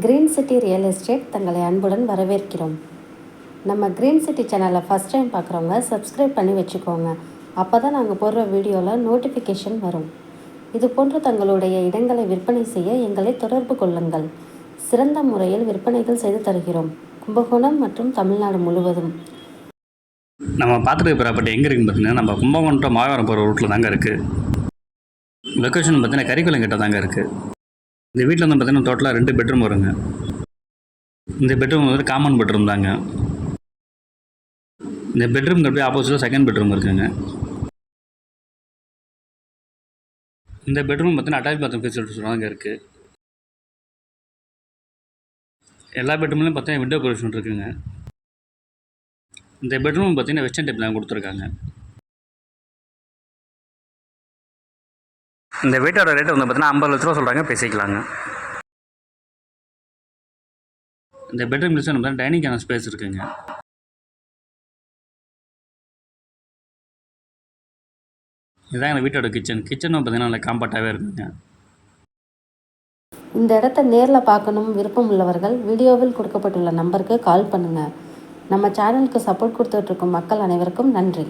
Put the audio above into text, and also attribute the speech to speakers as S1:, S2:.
S1: Green city real estate தங்களை அன்புடன் வரவேற்கிறோம். நம்ம கிரீன் சிட்டி சேனலை ஃபஸ்ட் டைம் பார்க்குறவங்க சப்ஸ்கிரைப் பண்ணி வச்சுக்கோங்க. அப்போ தான் நாங்கள் போடுற வீடியோவில் நோட்டிஃபிகேஷன் வரும். இது போன்று தங்களுடைய இடங்களை விற்பனை செய்ய எங்களை தொடர்பு கொள்ளுங்கள். சிறந்த முறையில் விற்பனைகள் செய்து தருகிறோம். கும்பகோணம் மற்றும் தமிழ்நாடு முழுவதும்.
S2: நம்ம பார்த்துட்டு ப்ராப்பர்ட்டி எங்கே இருக்குன்னு பார்த்தீங்கன்னா, நம்ம கும்பகோணம் மாயவரம் போகிற ரூட்டில் தாங்க இருக்குது. லொக்கேஷன் பார்த்தீங்கன்னா கரிக்குளம் கிட்ட தாங்க இருக்குது. இந்த வீட்டில் வந்து பார்த்தீங்கன்னா டோட்டலாக 2 பெட்ரூம் வருங்க. இந்த பெட்ரூம் வந்து காமன் பெட்ரூம் தாங்க. இந்த பெட்ரூம்க்கு அப்படியே ஆப்போசிட்டில் செகண்ட் பெட்ரூம் இருக்குங்க. இந்த பெட்ரூம் பார்த்தீங்கன்னா அட்டாச் பாத்ரூம் ஃபெசிலிட்டிஸ் தாங்க இருக்குது. எல்லா பெட்ரூம்லையும் பார்த்தீங்கன்னா விண்டோ ப்ரொவிஷன் இருக்குங்க. இந்த பெட்ரூம் பார்த்தீங்கன்னா வெஸ்டர்ன் டைப் தான் கொடுத்துருக்காங்க. இந்த வீட்டோட ரேட்டு வந்து பார்த்தீங்கன்னா 50 லட்ச ரூபா சொல்கிறாங்க, பேசிக்கலாங்க. இந்த பெட்ரூம் லிஸ்ட் நம்ம டைனிங்கான ஸ்பேஸ் இருக்குங்க. இதுதான் எங்கள் வீட்டோட கிச்சனும் பார்த்தீங்கன்னா நல்லா காம்பாக்டாகவே இருக்குங்க.
S1: இந்த இடத்த நேரில் பார்க்கணும் விருப்பம் உள்ளவர்கள் வீடியோவில் கொடுக்கப்பட்டுள்ள நம்பருக்கு கால் பண்ணுங்கள். நம்ம சேனலுக்கு சப்போர்ட் கொடுத்துட்ருக்கும் மக்கள் அனைவருக்கும் நன்றி.